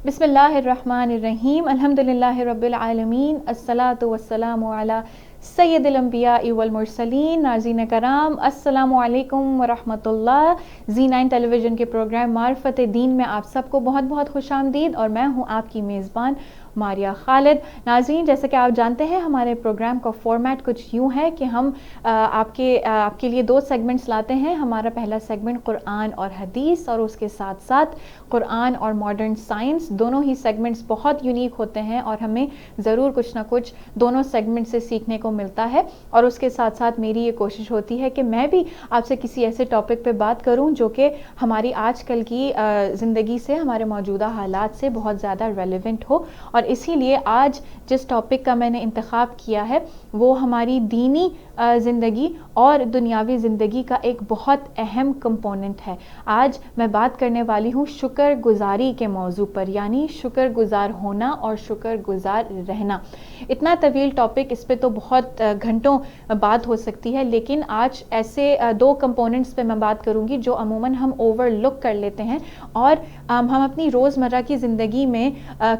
بسم اللہ الرحمن الرحیم الحمدللہ رب العالمین الصلاۃ والسلام علی سید الانبیاء والمرسلین. ناظرین کرام السلام علیکم ورحمۃ اللہ. زی9 ٹیلی ویژن کے پروگرام معرفت دین میں آپ سب کو بہت بہت خوش آمدید، اور میں ہوں آپ کی میزبان ماریہ خالد. ناظرین، جیسا کہ آپ جانتے ہیں ہمارے پروگرام کا فارمیٹ کچھ یوں ہے کہ ہم آپ کے لیے 2 سیگمنٹس لاتے ہیں. ہمارا پہلا سیگمنٹ قرآن اور حدیث، اور اس کے ساتھ ساتھ قرآن اور ماڈرن سائنس. دونوں ہی سیگمنٹس بہت یونیک ہوتے ہیں اور ہمیں ضرور کچھ نہ کچھ دونوں سیگمنٹ سے سیکھنے کو ملتا ہے. اور اس کے ساتھ ساتھ میری یہ کوشش ہوتی ہے کہ میں بھی آپ سے کسی ایسے ٹاپک پہ بات کروں جو کہ ہماری آج کل کی زندگی سے، ہمارے موجودہ حالات سے بہت زیادہ ریلیونٹ ہو. اور اسی لیے آج جس ٹاپک کا میں نے انتخاب کیا ہے وہ ہماری دینی زندگی اور دنیاوی زندگی کا ایک بہت اہم کمپوننٹ ہے. آج میں بات کرنے والی ہوں شکر گزاری کے موضوع پر، یعنی شکر گزار ہونا اور شکر گزار رہنا. اتنا طویل ٹاپک، اس پہ تو بہت گھنٹوں بات ہو سکتی ہے، لیکن آج ایسے 2 کمپوننٹس پہ میں بات کروں گی جو عموماً ہم اوور لک کر لیتے ہیں، اور ہم اپنی روزمرہ کی زندگی میں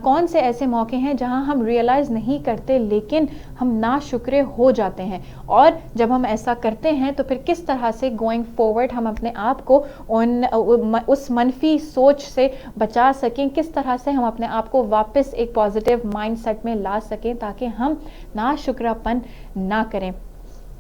کون سے ایسے موقع ہیں جہاں ہم ریئلائز نہیں کرتے لیکن ہم ناشکرے ہو جاتے ہیں. اور جب ہم ایسا کرتے ہیں تو پھر کس طرح سے گوئنگ فارورڈ ہم اپنے آپ کو اس منفی سوچ سے بچا سکیں، کس طرح سے ہم اپنے آپ کو واپس ایک پازیٹیو مائنڈ سیٹ میں لا سکیں تاکہ ہم ناشکراپن نہ کریں.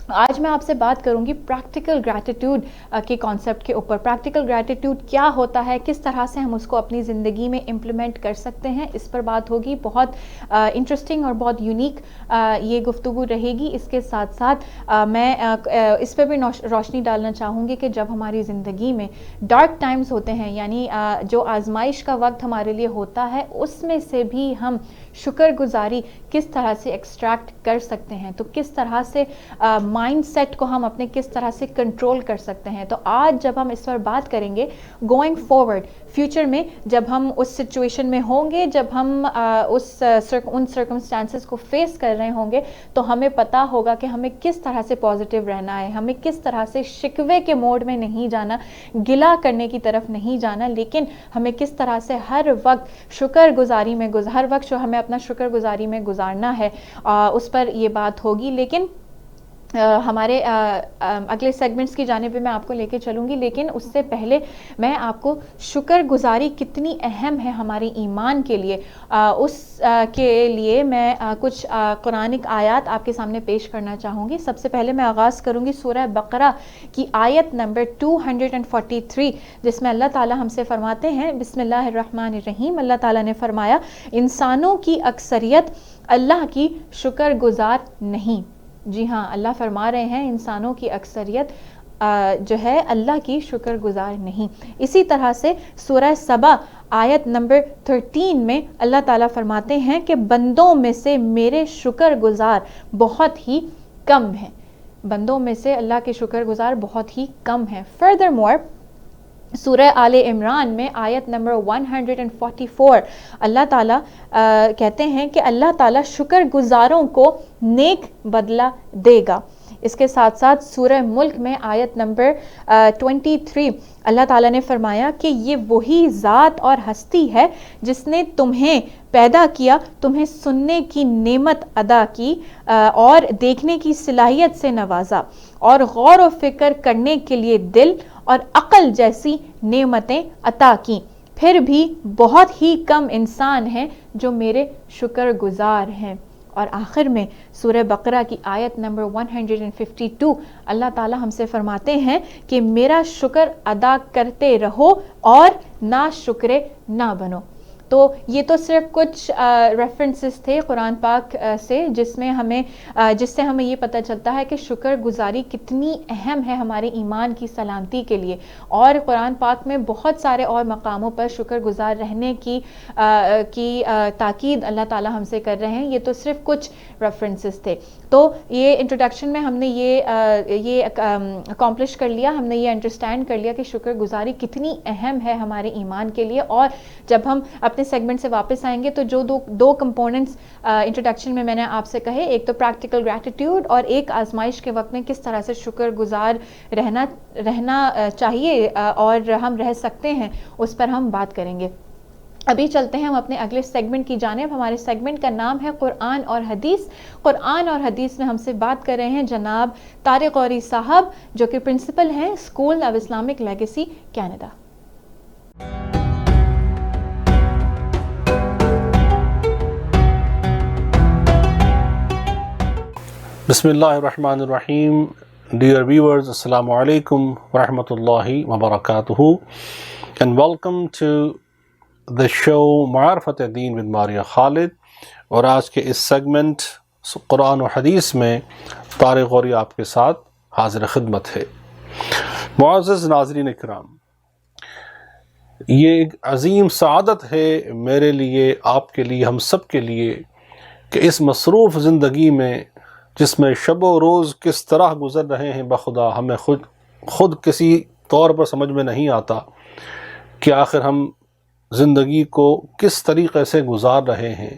آج میں آپ سے بات کروں گی پریکٹیکل گریٹیٹیوڈ کے کانسیپٹ کے اوپر. پریکٹیکل گریٹیٹیوڈ کیا ہوتا ہے، کس طرح سے ہم اس کو اپنی زندگی میں امپلیمنٹ کر سکتے ہیں، اس پر بات ہوگی. بہت انٹرسٹنگ اور بہت یونیک یہ گفتگو رہے گی. اس کے ساتھ ساتھ میں اس پہ بھی روشنی ڈالنا چاہوں گی کہ جب ہماری زندگی میں ڈارک ٹائمز ہوتے ہیں، یعنی جو آزمائش کا وقت ہمارے لیے ہوتا ہے، اس میں سے بھی ہم شکر گزاری کس طرح سے ایکسٹریکٹ کر سکتے ہیں، تو کس طرح سے مائنڈ سیٹ کو ہم اپنے کس طرح سے کنٹرول کر سکتے ہیں. تو آج جب ہم اس پر بات کریں گے گوئنگ فارورڈ، فیوچر میں جب ہم اس سچویشن میں ہوں گے، جب ہم ان سرکمسٹانسز کو فیس کر رہے ہوں گے، تو ہمیں پتہ ہوگا کہ ہمیں کس طرح سے پازیٹیو رہنا ہے، ہمیں کس طرح سے شکوے کے موڈ میں نہیں جانا، گلہ کرنے کی طرف نہیں جانا، لیکن ہمیں کس طرح سے ہر وقت شکر گزاری میں ہر وقت جو ہمیں اپنا شکر گزاری میں گزارنا ہے، اس پر یہ بات ہوگی. لیکن ہمارے اگلے سیگمنٹس کی جانب میں آپ کو لے کے چلوں گی، لیکن اس سے پہلے میں آپ کو شکر گزاری کتنی اہم ہے ہمارے ایمان کے لیے، اس کے لیے میں کچھ قرآنک آیات آپ کے سامنے پیش کرنا چاہوں گی. سب سے پہلے میں آغاز کروں گی سورہ بقرہ کی آیت نمبر 243، جس میں اللہ تعالیٰ ہم سے فرماتے ہیں، بسم اللہ الرحمن الرحیم. اللہ تعالیٰ نے فرمایا، انسانوں کی اکثریت اللہ کی شکر گزار نہیں. جی ہاں، اللہ فرما رہے ہیں انسانوں کی اکثریت جو ہے اللہ کی شکر گزار نہیں. اسی طرح سے سورہ سبا آیت نمبر 13 میں اللہ تعالیٰ فرماتے ہیں کہ بندوں میں سے میرے شکر گزار بہت ہی کم ہیں. بندوں میں سے اللہ کے شکر گزار بہت ہی کم ہیں. فردر مور سورہ آل عمران میں آیت نمبر 144 اللہ تعالیٰ کہتے ہیں کہ اللہ تعالیٰ شکر گزاروں کو نیک بدلہ دے گا. اس کے ساتھ ساتھ سورہ ملک میں آیت نمبر 23 اللہ تعالیٰ نے فرمایا کہ یہ وہی ذات اور ہستی ہے جس نے تمہیں پیدا کیا، تمہیں سننے کی نعمت عطا کی اور دیکھنے کی صلاحیت سے نوازا، اور غور و فکر کرنے کے لیے دل اور عقل جیسی نعمتیں عطا کی. پھر بھی بہت ہی کم انسان ہیں جو میرے شکر گزار ہیں. اور آخر میں سورہ بقرہ کی آیت نمبر 152 اللہ تعالیٰ ہم سے فرماتے ہیں کہ میرا شکر ادا کرتے رہو اور ناشکرے نہ بنو. تو یہ تو صرف کچھ ریفرنسز تھے قرآن پاک سے جس سے ہمیں یہ پتہ چلتا ہے کہ شکر گزاری کتنی اہم ہے ہمارے ایمان کی سلامتی کے لیے. اور قرآن پاک میں بہت سارے اور مقاموں پر شکر گزار رہنے کی تاکید اللہ تعالیٰ ہم سے کر رہے ہیں. یہ تو صرف کچھ ریفرنسز تھے. تو یہ انٹروڈکشن میں ہم نے یہ اکامپلش کر لیا، ہم نے یہ انڈرسٹینڈ کر لیا کہ شکر گزاری کتنی اہم ہے ہمارے ایمان کے لیے. اور جب ہم اپنے سیگمنٹ سے واپس آئیں گے تو جو دو کمپوننٹس انٹروڈکشن میں نے آپ سے کہے، ایک تو پریکٹیکل گریٹیٹیوڈ اور ایک آزمائش کے وقت میں کس طرح سے شکر گزار رہنا چاہیے اور ہم رہ سکتے ہیں، اس پر ہم بات کریں گے. ابھی چلتے ہیں ہم اپنے اگلے سیگمنٹ کی جانب. ہمارے سیگمنٹ کا نام ہے قرآن اور حدیث. قرآن اور حدیث میں ہم سے بات کر رہے ہیں جناب طارق غوری صاحب، جو کہ پرنسپل ہیں school of Islamic legacy Canada. بسم اللہ الرحمن الرحیم. Dear viewers, Assalamu alaikum wa rahmatullahi wa barakatuhu, and welcome to the show معرفت دین with Maria Khalid. اور آج کے اس سیگمنٹ قرآن و حدیث میں طارق غوری آپ کے ساتھ حاضر خدمت ہے. معزز ناظرین کرام، یہ ایک عظیم سعادت ہے میرے لیے، آپ کے لیے، ہم سب کے لیے، کہ اس مصروف زندگی میں جس میں شب و روز کس طرح گزر رہے ہیں، بخدا ہمیں خود کسی طور پر سمجھ میں نہیں آتا کہ آخر ہم زندگی کو کس طریقے سے گزار رہے ہیں.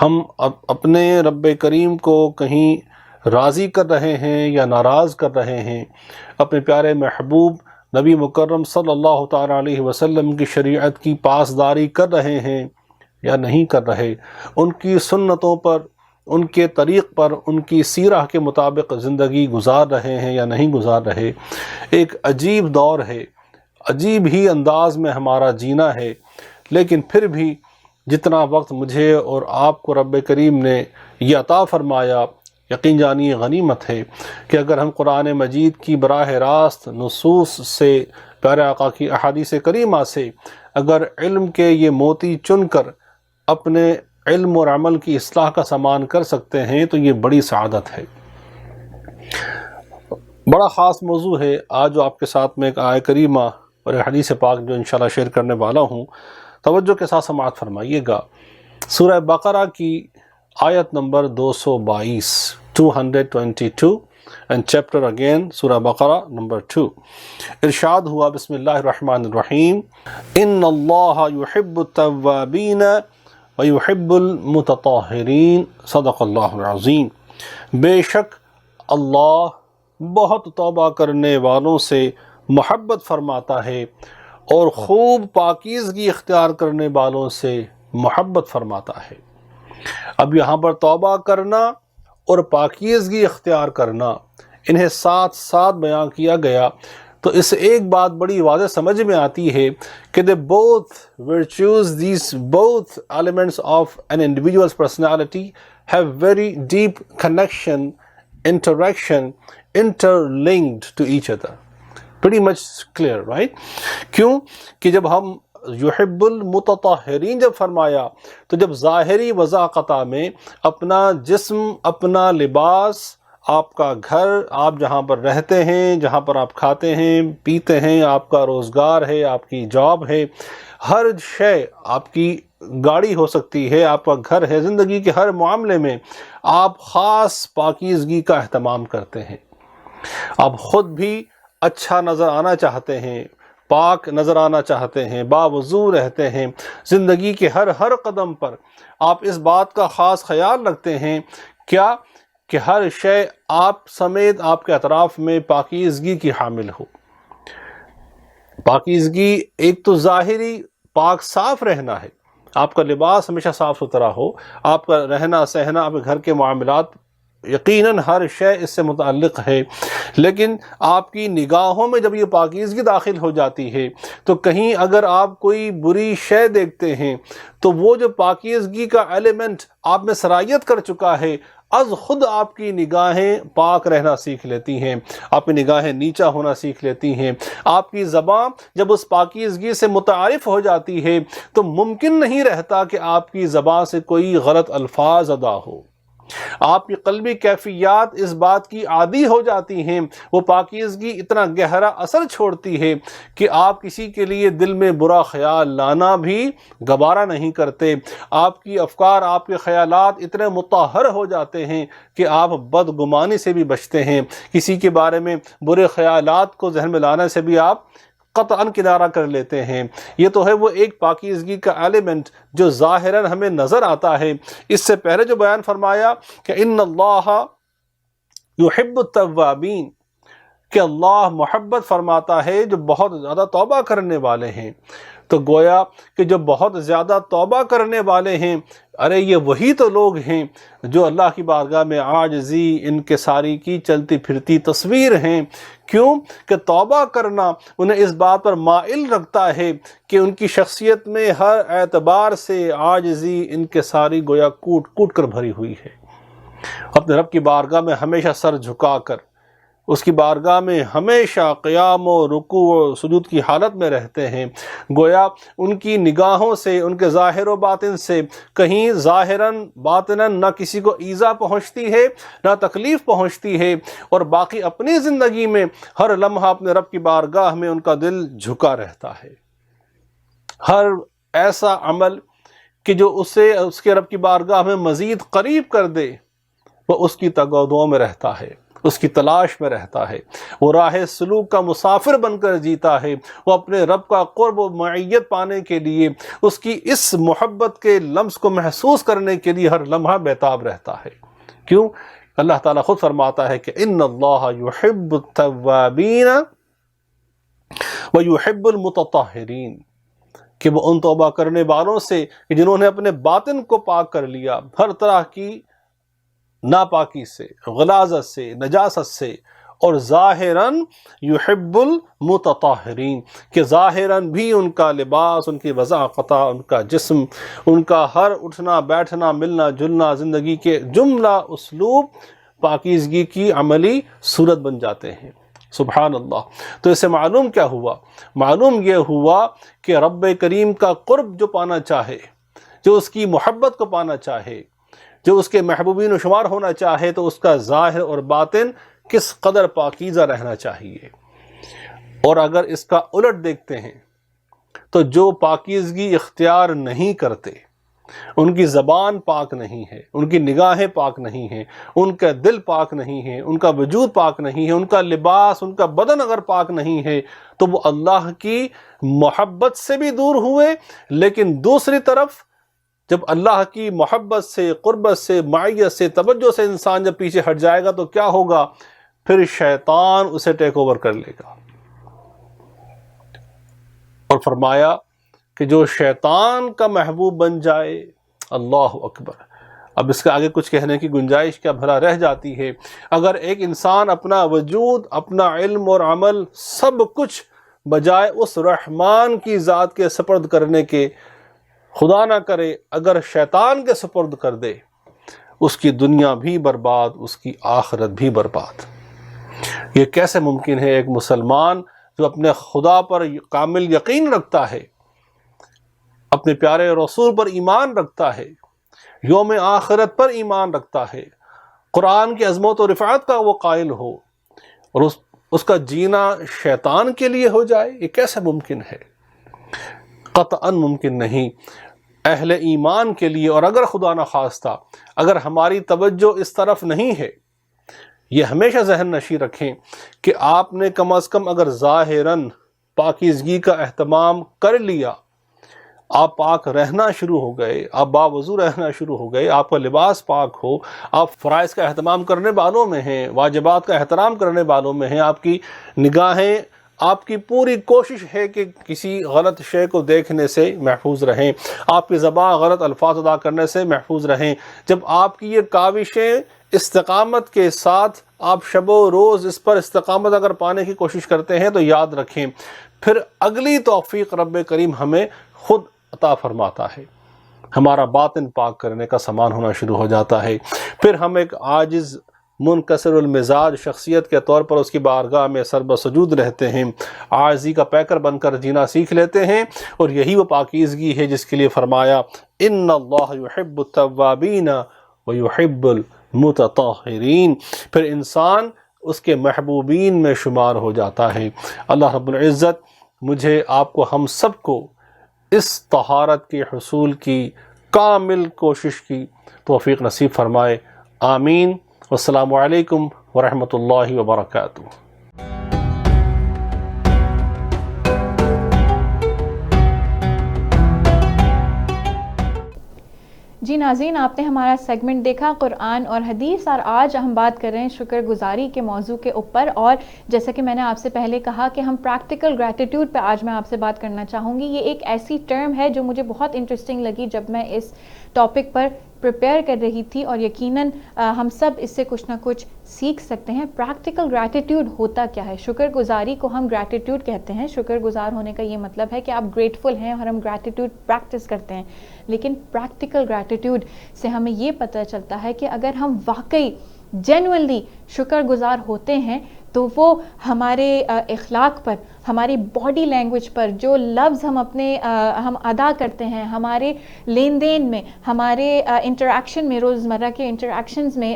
ہم اپنے رب کریم کو کہیں راضی کر رہے ہیں یا ناراض کر رہے ہیں، اپنے پیارے محبوب نبی مکرم صلی اللہ تعالیٰ علیہ وسلم کی شریعت کی پاسداری کر رہے ہیں یا نہیں کر رہے، ان کی سنتوں پر، ان کے طریق پر، ان کی سیرہ کے مطابق زندگی گزار رہے ہیں یا نہیں گزار رہے. ایک عجیب دور ہے، عجیب ہی انداز میں ہمارا جینا ہے، لیکن پھر بھی جتنا وقت مجھے اور آپ کو رب کریم نے یہ عطا فرمایا، یقین جانی غنیمت ہے کہ اگر ہم قرآن مجید کی براہ راست نصوص سے، پیارے آقا کی احادیث کریمہ سے اگر علم کے یہ موتی چن کر اپنے علم اور عمل کی اصلاح کا سامان کر سکتے ہیں تو یہ بڑی سعادت ہے. بڑا خاص موضوع ہے آج جو آپ کے ساتھ میں ایک آیہ کریمہ اور ایک حدیث پاک جو انشاءاللہ شیئر کرنے والا ہوں. توجہ کے ساتھ سماعت فرمائیے گا. سورہ بقرہ کی آیت نمبر 222 222 and chapter again سورہ بقرہ نمبر 2. ارشاد ہوا، بسم اللہ الرحمن الرحیم، ان اللہ یحب التوابین وَيُحِبُّ الْمُتَطَهِّرِينَ. صدق اللہ العظیم. بے شک اللہ بہت توبہ کرنے والوں سے محبت فرماتا ہے اور خوب پاکیزگی اختیار کرنے والوں سے محبت فرماتا ہے. اب یہاں پر توبہ کرنا اور پاکیزگی اختیار کرنا انہیں ساتھ ساتھ بیان کیا گیا، تو اس سے ایک بات بڑی واضح سمجھ میں آتی ہے کہ they both virtues, these both elements of an individual's personality have very deep connection, interaction, interlinked to each other. Pretty much clear, right? کیوں کہ جب ہم یحب المتطہرین جب فرمایا تو جب ظاہری وضاقتہ میں اپنا جسم، اپنا لباس، آپ کا گھر، آپ جہاں پر رہتے ہیں، جہاں پر آپ کھاتے ہیں پیتے ہیں، آپ کا روزگار ہے، آپ کی جاب ہے، ہر شے، آپ کی گاڑی ہو سکتی ہے، آپ کا گھر ہے، زندگی کے ہر معاملے میں آپ خاص پاکیزگی کا اہتمام کرتے ہیں. آپ خود بھی اچھا نظر آنا چاہتے ہیں، پاک نظر آنا چاہتے ہیں، باوضو رہتے ہیں. زندگی کے ہر قدم پر آپ اس بات کا خاص خیال رکھتے ہیں کیا کہ ہر شے آپ سمیت آپ کے اطراف میں پاکیزگی کی حامل ہو. پاکیزگی ایک تو ظاہری پاک صاف رہنا ہے، آپ کا لباس ہمیشہ صاف ستھرا ہو، آپ کا رہنا سہنا، آپ کے گھر کے معاملات، یقیناً ہر شے اس سے متعلق ہے. لیکن آپ کی نگاہوں میں جب یہ پاکیزگی داخل ہو جاتی ہے تو کہیں اگر آپ کوئی بری شے دیکھتے ہیں تو وہ جو پاکیزگی کا ایلیمنٹ آپ میں سرایت کر چکا ہے، از خود آپ کی نگاہیں پاک رہنا سیکھ لیتی ہیں، آپ کی نگاہیں نیچا ہونا سیکھ لیتی ہیں. آپ کی زبان جب اس پاکیزگی سے متعارف ہو جاتی ہے تو ممکن نہیں رہتا کہ آپ کی زبان سے کوئی غلط الفاظ ادا ہو. آپ کی قلبی کیفیات اس بات کی عادی ہو جاتی ہیں، وہ پاکیزگی اتنا گہرا اثر چھوڑتی ہے کہ آپ کسی کے لیے دل میں برا خیال لانا بھی گوارا نہیں کرتے. آپ کی افکار، آپ کے خیالات اتنے مطہر ہو جاتے ہیں کہ آپ بدگمانی سے بھی بچتے ہیں، کسی کے بارے میں برے خیالات کو ذہن میں لانے سے بھی آپ قطعاً کنارہ کر لیتے ہیں. یہ تو ہے وہ ایک پاکیزگی کا ایلیمنٹ جو ظاہراً ہمیں نظر آتا ہے. اس سے پہلے جو بیان فرمایا کہ ان اللہ یحب التوابین، کہ اللہ محبت فرماتا ہے جو بہت زیادہ توبہ کرنے والے ہیں. تو گویا کہ جو بہت زیادہ توبہ کرنے والے ہیں، ارے یہ وہی تو لوگ ہیں جو اللہ کی بارگاہ میں عاجزی انکساری کی چلتی پھرتی تصویر ہیں۔ کیوں کہ توبہ کرنا انہیں اس بات پر مائل رکھتا ہے کہ ان کی شخصیت میں ہر اعتبار سے عاجزی انکساری گویا کوٹ کوٹ کر بھری ہوئی ہے۔ اپنے رب کی بارگاہ میں ہمیشہ سر جھکا کر اس کی بارگاہ میں ہمیشہ قیام و رکوع و سجود کی حالت میں رہتے ہیں۔ گویا ان کی نگاہوں سے، ان کے ظاہر و باطن سے کہیں ظاہراً باطناً نہ کسی کو ایذا پہنچتی ہے نہ تکلیف پہنچتی ہے، اور باقی اپنی زندگی میں ہر لمحہ اپنے رب کی بارگاہ میں ان کا دل جھکا رہتا ہے۔ ہر ایسا عمل کہ جو اسے اس کے رب کی بارگاہ میں مزید قریب کر دے، وہ اس کی تگ و دو میں رہتا ہے، اس کی تلاش میں رہتا ہے۔ وہ راہ سلوک کا مسافر بن کر جیتا ہے۔ وہ اپنے رب کا قرب و معیت پانے کے لیے، اس کی اس محبت کے لمس کو محسوس کرنے کے لیے ہر لمحہ بیتاب رہتا ہے۔ کیوں؟ اللہ تعالیٰ خود فرماتا ہے کہ ان اللہ یحب التوابین ویحب المتطہرین، کہ وہ ان توبہ کرنے والوں سے کہ جنہوں نے اپنے باطن کو پاک کر لیا ہر طرح کی ناپاکی سے، غلاظت سے، نجاست سے، اور ظاہراً یحب المتطہرین، کہ ظاہراً بھی ان کا لباس، ان کی وضاقت، ان کا جسم، ان کا ہر اٹھنا بیٹھنا، ملنا جلنا، زندگی کے جملہ اسلوب پاکیزگی کی عملی صورت بن جاتے ہیں۔ سبحان اللہ۔ تو اس سے معلوم کیا ہوا؟ معلوم یہ ہوا کہ رب کریم کا قرب جو پانا چاہے، جو اس کی محبت کو پانا چاہے، جو اس کے محبوبین و شمار ہونا چاہے، تو اس کا ظاہر اور باطن کس قدر پاکیزہ رہنا چاہیے۔ اور اگر اس کا الٹ دیکھتے ہیں تو جو پاکیزگی اختیار نہیں کرتے، ان کی زبان پاک نہیں ہے، ان کی نگاہیں پاک نہیں ہیں، ان کا دل پاک نہیں ہے، ان کا وجود پاک نہیں ہے، ان کا لباس، ان کا بدن اگر پاک نہیں ہے، تو وہ اللہ کی محبت سے بھی دور ہوئے۔ لیکن دوسری طرف جب اللہ کی محبت سے، قربت سے، معیت سے، توجہ سے انسان جب پیچھے ہٹ جائے گا تو کیا ہوگا؟ پھر شیطان اسے ٹیک اوور کر لے گا۔ اور فرمایا کہ جو شیطان کا محبوب بن جائے، اللہ اکبر، اب اس کے آگے کچھ کہنے کی گنجائش کیا بھلا رہ جاتی ہے؟ اگر ایک انسان اپنا وجود، اپنا علم اور عمل سب کچھ بجائے اس رحمان کی ذات کے سپرد کرنے کے، خدا نہ کرے اگر شیطان کے سپرد کر دے، اس کی دنیا بھی برباد، اس کی آخرت بھی برباد۔ یہ کیسے ممکن ہے؟ ایک مسلمان جو اپنے خدا پر کامل یقین رکھتا ہے، اپنے پیارے رسول پر ایمان رکھتا ہے، یوم آخرت پر ایمان رکھتا ہے، قرآن کی عظمت و رفعت کا وہ قائل ہو، اور اس کا جینا شیطان کے لیے ہو جائے، یہ کیسے ممکن ہے؟ قطعاً ممکن نہیں۔ اہل ایمان کے لیے، اور اگر خدا نہ خواستہ اگر ہماری توجہ اس طرف نہیں ہے، یہ ہمیشہ ذہن نشین رکھیں کہ آپ نے کم از کم اگر ظاہراً پاکیزگی کا اہتمام کر لیا، آپ پاک رہنا شروع ہو گئے، آپ باوضو رہنا شروع ہو گئے، آپ کا لباس پاک ہو، آپ فرائض کا اہتمام کرنے والوں میں ہیں، واجبات کا احترام کرنے والوں میں ہیں، آپ کی نگاہیں، آپ کی پوری کوشش ہے کہ کسی غلط شے کو دیکھنے سے محفوظ رہیں، آپ کی زبان غلط الفاظ ادا کرنے سے محفوظ رہیں، جب آپ کی یہ کاوشیں استقامت کے ساتھ آپ شب و روز اس پر استقامت اگر پانے کی کوشش کرتے ہیں، تو یاد رکھیں پھر اگلی توفیق رب کریم ہمیں خود عطا فرماتا ہے، ہمارا باطن پاک کرنے کا سامان ہونا شروع ہو جاتا ہے، پھر ہم ایک عاجز منکسر المزاج شخصیت کے طور پر اس کی بارگاہ میں سر بسجود رہتے ہیں، عاجزی کا پیکر بن کر جینا سیکھ لیتے ہیں، اور یہی وہ پاکیزگی ہے جس کے لیے فرمایا ان اللہ یحب التوابین ویحب المتطہرین، پھر انسان اس کے محبوبین میں شمار ہو جاتا ہے۔ اللہ رب العزت مجھے، آپ کو، ہم سب کو اس طہارت کے حصول کی کامل کوشش کی توفیق نصیب فرمائے، آمین۔ والسلام علیکم ورحمۃ اللہ وبرکاتہ۔ جی ناظرین، آپ نے ہمارا سیگمنٹ دیکھا قرآن اور حدیث، اور آج ہم بات کر رہے ہیں شکر گزاری کے موضوع کے اوپر. اور جیسا کہ میں نے آپ سے پہلے کہا کہ ہم پریکٹیکل گریٹیٹیوڈ پہ آج میں آپ سے بات کرنا چاہوں گی. یہ ایک ایسی ٹرم ہے جو مجھے بہت انٹرسٹنگ لگی جب میں اس ٹاپک پر پریپیئر کر رہی تھی، اور یقیناً ہم سب اس سے کچھ نہ کچھ سیکھ سکتے ہیں. پریکٹیکل گریٹیٹیوڈ ہوتا کیا ہے؟ شکر گزاری کو ہم گریٹیٹیوڈ کہتے ہیں. شکر گزار ہونے کا یہ مطلب ہے کہ آپ گریٹفل ہیں اور ہم گریٹیٹیوڈ پریکٹس کرتے ہیں. لیکن پریکٹیکل گریٹیٹیوڈ سے ہمیں یہ پتہ چلتا ہے کہ اگر ہم واقعی جینوئنلی شکر گزار ہوتے ہیں تو وہ ہمارے اخلاق پر، ہماری باڈی لینگویج پر، جو لفظ ہم ادا کرتے ہیں، ہمارے لین دین میں، ہمارے انٹریکشن میں، روزمرہ کے انٹریکشنز میں،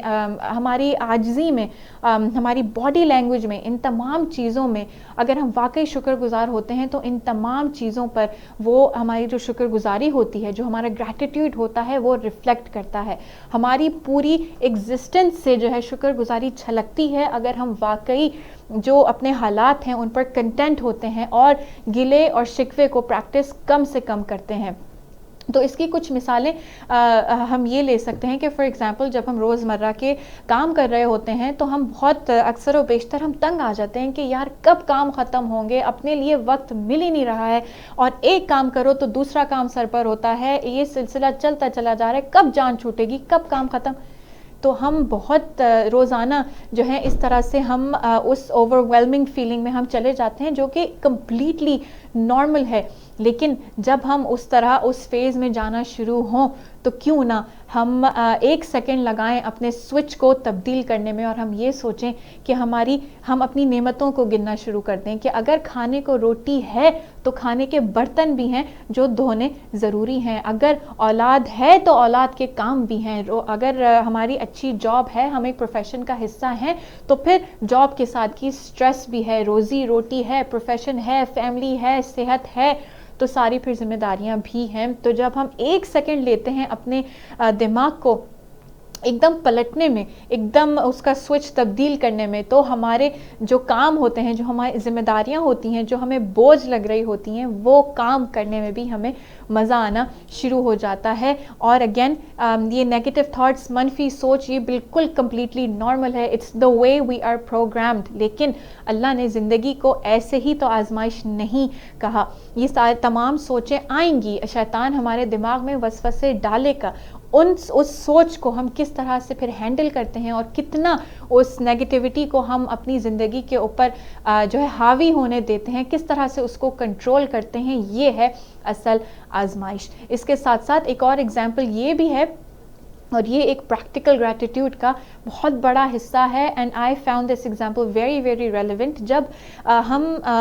ہماری عاجزی میں، ہماری باڈی لینگویج میں، ان تمام چیزوں میں اگر ہم واقعی شکر گزار ہوتے ہیں تو ان تمام چیزوں پر وہ ہماری جو شکر گزاری ہوتی ہے، جو ہمارا گریٹیٹیوڈ ہوتا ہے، وہ ریفلیکٹ کرتا ہے. ہماری پوری ایگزسٹنس سے جو ہے شکر گزاری چھلکتی ہے اگر ہم واقعی جو اپنے حالات ہیں ان پر کنٹینٹ ہوتے ہیں اور گلے اور شکوے کو پریکٹس کم سے کم کرتے ہیں. تو اس کی کچھ مثالیں ہم یہ لے سکتے ہیں کہ فار ایگزامپل جب ہم روزمرہ کے کام کر رہے ہوتے ہیں تو ہم بہت اکثر و بیشتر ہم تنگ آ جاتے ہیں کہ یار کب کام ختم ہوں گے، اپنے لیے وقت مل ہی نہیں رہا ہے، اور ایک کام کرو تو دوسرا کام سر پر ہوتا ہے، یہ سلسلہ چلتا چلا جا رہا ہے، کب جان چھوٹے گی، کب کام ختم. تو ہم بہت روزانہ جو ہے اس طرح سے ہم اس اوور ویلمنگ فیلنگ میں ہم چلے جاتے ہیں جو کہ کمپلیٹلی نارمل ہے. لیکن جب ہم اس طرح اس فیز میں جانا شروع ہوں تو کیوں نہ ہم ایک سیکنڈ لگائیں اپنے سوئچ کو تبدیل کرنے میں، اور ہم یہ سوچیں کہ ہم اپنی نعمتوں کو گننا شروع کر دیں کہ اگر کھانے کو روٹی ہے تو کھانے کے برتن بھی ہیں جو دھونے ضروری ہیں، اگر اولاد ہے تو اولاد کے کام بھی ہیں، اگر ہماری اچھی جاب ہے، ہم ایک پروفیشن کا حصہ ہیں تو پھر جاب کے ساتھ کی سٹریس بھی ہے، روزی روٹی ہے، پروفیشن ہے، فیملی ہے، صحت ہے، تو ساری پھر ذمہ داریاں بھی ہیں. تو جب ہم ایک سیکنڈ لیتے ہیں اپنے دماغ کو ایک دم پلٹنے میں، ایک دم اس کا سوئچ تبدیل کرنے میں، تو ہمارے جو کام ہوتے ہیں، جو ہماری ذمہ داریاں ہوتی ہیں، جو ہمیں بوجھ لگ رہی ہوتی ہیں، وہ کام کرنے میں بھی ہمیں مزہ آنا شروع ہو جاتا ہے. اور اگین یہ نیگیٹو تھاٹس، منفی سوچ، یہ بالکل کمپلیٹلی نارمل ہے. It's the way we are programmed. لیکن اللہ نے زندگی کو ایسے ہی تو آزمائش نہیں کہا. یہ تمام سوچیں آئیں گی، شیطان ہمارے دماغ میں وسوسے ڈالے گا. اس سوچ کو ہم کس طرح سے پھر ہینڈل کرتے ہیں اور کتنا اس نیگیٹیوٹی کو ہم اپنی زندگی کے اوپر جو ہے حاوی ہونے دیتے ہیں، کس طرح سے اس کو کنٹرول کرتے ہیں، یہ ہے اصل آزمائش. اس کے ساتھ ساتھ ایک اور اگزامپل یہ بھی ہے، اور یہ ایک پریکٹیکل گریٹیٹیوڈ کا بہت بڑا حصہ ہے. And I found this example very very relevant. جب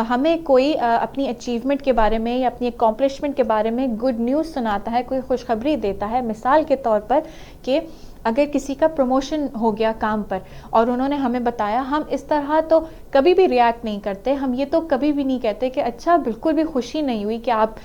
ہمیں کوئی اپنی اچیومنٹ کے بارے میں یا اپنی اکمپلشمنٹ کے بارے میں گڈ نیوز سناتا ہے، کوئی خوشخبری دیتا ہے، مثال کے طور پر کہ اگر کسی کا پروموشن ہو گیا کام پر اور انہوں نے ہمیں بتایا، ہم اس طرح تو کبھی بھی ریئیکٹ نہیں کرتے. ہم یہ تو کبھی بھی نہیں کہتے کہ اچھا بالکل بھی خوشی نہیں ہوئی کہ آپ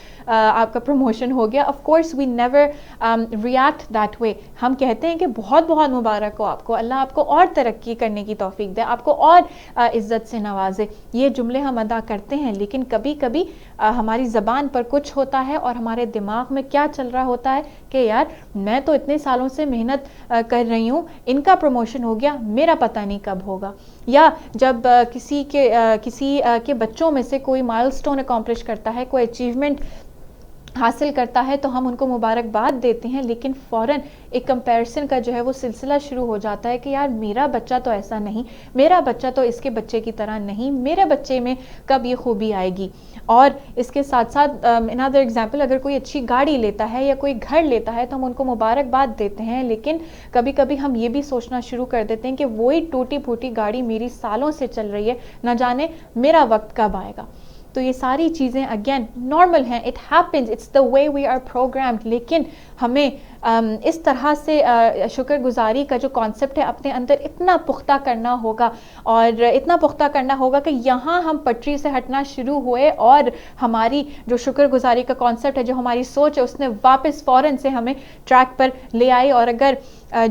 کا پروموشن ہو گیا. Of course we never react that way. ہم کہتے ہیں کہ بہت بہت مبارک ہو آپ کو، اللہ آپ کو اور ترقی کرنے کی توفیق دے، آپ کو اور عزت سے نوازے. یہ جملے ہم ادا کرتے ہیں، لیکن کبھی کبھی ہماری زبان پر کچھ ہوتا ہے اور ہمارے دماغ میں کیا چل رہا ہوتا ہے کہ یار میں تو اتنے سالوں سے محنت کر رہی ہوں، ان کا پروموشن ہو گیا، میرا پتہ نہیں کب ہوگا. یا جب کسی کے بچوں میں سے کوئی مائل سٹون اکمپلش کرتا ہے، کوئی اچیومنٹ حاصل کرتا ہے تو ہم ان کو مبارکباد دیتے ہیں، لیکن فوراً ایک کمپیرسن کا جو ہے وہ سلسلہ شروع ہو جاتا ہے کہ یار میرا بچہ تو ایسا نہیں، میرا بچہ تو اس کے بچے کی طرح نہیں، میرے بچے میں کب یہ خوبی آئے گی. اور اس کے ساتھ ساتھ another example، اگر کوئی اچھی گاڑی لیتا ہے یا کوئی گھر لیتا ہے تو ہم ان کو مبارکباد دیتے ہیں، لیکن کبھی کبھی ہم یہ بھی سوچنا شروع کر دیتے ہیں کہ وہی ٹوٹی پھوٹی گاڑی میری سالوں سے چل رہی ہے، نہ جانے میرا وقت کب آئے گا. تو یہ ساری چیزیں اگین نارمل ہیں، it happens, it's the way we are programmed. لیکن ہمیں اس طرح سے شکر گزاری کا جو کانسیپٹ ہے اپنے اندر اتنا پختہ کرنا ہوگا، اور اتنا پختہ کرنا ہوگا کہ یہاں ہم پٹری سے ہٹنا شروع ہوئے اور ہماری جو شکر گزاری کا کانسیپٹ ہے، جو ہماری سوچ ہے، اس نے واپس فوراً سے ہمیں ٹریک پر لے آئی. اور اگر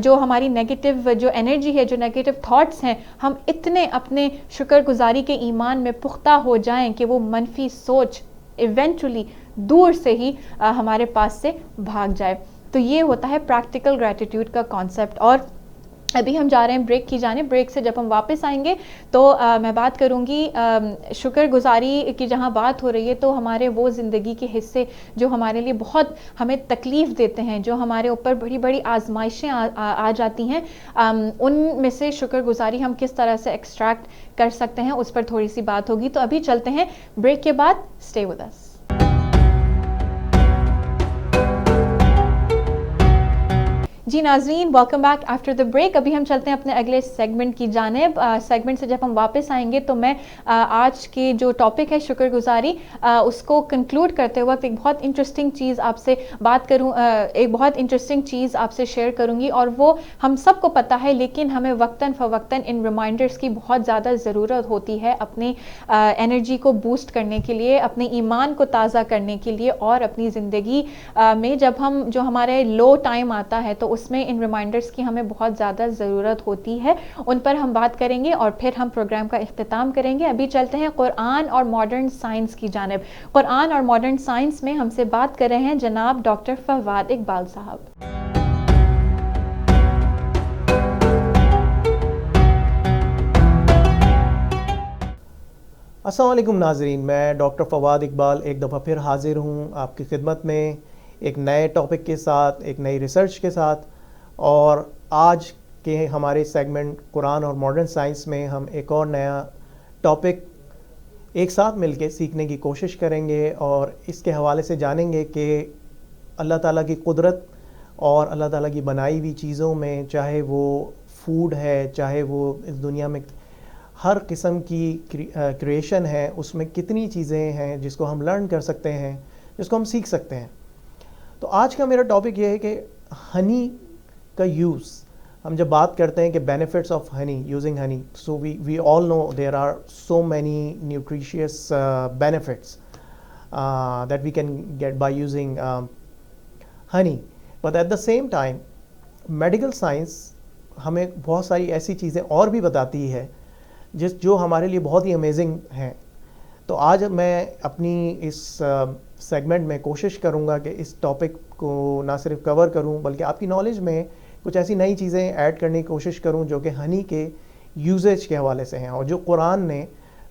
جو ہماری نیگیٹو جو انرجی ہے، جو نیگیٹو تھاٹس ہیں، ہم اتنے اپنے شکر گزاری کے ایمان میں پختہ ہو جائیں کہ وہ منفی سوچ ایونچولی دور سے ہی ہمارے پاس سے بھاگ جائے. تو یہ ہوتا ہے پریکٹیکل گریٹیٹیوڈ کا کانسیپٹ. اور ابھی ہم جا رہے ہیں بریک کی جانب. بریک سے جب ہم واپس آئیں گے تو میں بات کروں گی شکر گزاری کی. جہاں بات ہو رہی ہے تو ہمارے وہ زندگی کے حصے جو ہمارے لیے بہت ہمیں تکلیف دیتے ہیں, جو ہمارے اوپر بڑی بڑی آزمائشیں آ جاتی ہیں, ان میں سے شکر گزاری ہم کس طرح سے ایکسٹریکٹ کر سکتے ہیں, اس پر تھوڑی سی بات ہوگی. تو ابھی چلتے ہیں بریک کے بعد. Stay with us. جی ناظرین, welcome back after the break. ابھی ہم چلتے ہیں اپنے اگلے سیگمنٹ کی جانب. سیگمنٹ سے جب ہم واپس آئیں گے تو میں آج کے جو ٹاپک ہے شکر گزاری, اس کو کنکلوڈ کرتے وقت ایک بہت انٹرسٹنگ چیز آپ سے بات کروں, ایک بہت انٹرسٹنگ چیز آپ سے شیئر کروں گی. اور وہ ہم سب کو پتہ ہے, لیکن ہمیں وقتاً فوقتاً ان ریمائنڈرز کی بہت زیادہ ضرورت ہوتی ہے اپنی انرجی کو بوسٹ کرنے کے لیے, اپنے ایمان کو تازہ کرنے کے لیے, اور اپنی زندگی میں جب ہم جو ہمارے لو ٹائم آتا ہے تو اس میں ان ریمائنڈرز کی ہمیں بہت زیادہ ضرورت ہوتی ہے. ان پر ہم بات کریں گے اور پھر ہم پروگرام کا اختتام کریں گے. ابھی چلتے ہیں قرآن اور ماڈرن سائنس کی جانب. قرآن اور ماڈرن سائنس میں ہم سے بات کر رہے ہیں جناب ڈاکٹر فواد اقبال صاحب. السلام علیکم ناظرین, میں ڈاکٹر فواد اقبال ایک دفعہ پھر حاضر ہوں آپ کی خدمت میں ایک نئے ٹاپک کے ساتھ, ایک نئی ریسرچ کے ساتھ. اور آج کے ہمارے سیگمنٹ قرآن اور ماڈرن سائنس میں ہم ایک اور نیا ٹاپک ایک ساتھ مل کے سیکھنے کی کوشش کریں گے, اور اس کے حوالے سے جانیں گے کہ اللہ تعالیٰ کی قدرت اور اللہ تعالیٰ کی بنائی ہوئی چیزوں میں, چاہے وہ فوڈ ہے, چاہے وہ اس دنیا میں ہر قسم کی کریشن ہے, اس میں کتنی چیزیں ہیں جس کو ہم لرن کر سکتے ہیں, جس کو ہم سیکھ سکتے ہیں. تو آج کا میرا ٹاپک یہ ہے کہ ہنی کا یوز. ہم جب بات کرتے ہیں کہ benefits of honey, using honey, so we all know there are so many nutritious benefits that we can get by using honey. But at the same time medical science ہمیں بہت ساری ایسی چیزیں اور بھی بتاتی ہے جو ہمارے لیے بہت ہی امیزنگ ہیں. تو آج میں اپنی اس سیگمنٹ میں کوشش کروں گا کہ اس ٹاپک کو نہ صرف کور کروں بلکہ آپ کی نالج میں کچھ ایسی نئی چیزیں ایڈ کرنے کی کوشش کروں جو کہ ہنی کے یوزیج کے حوالے سے ہیں, اور جو قرآن نے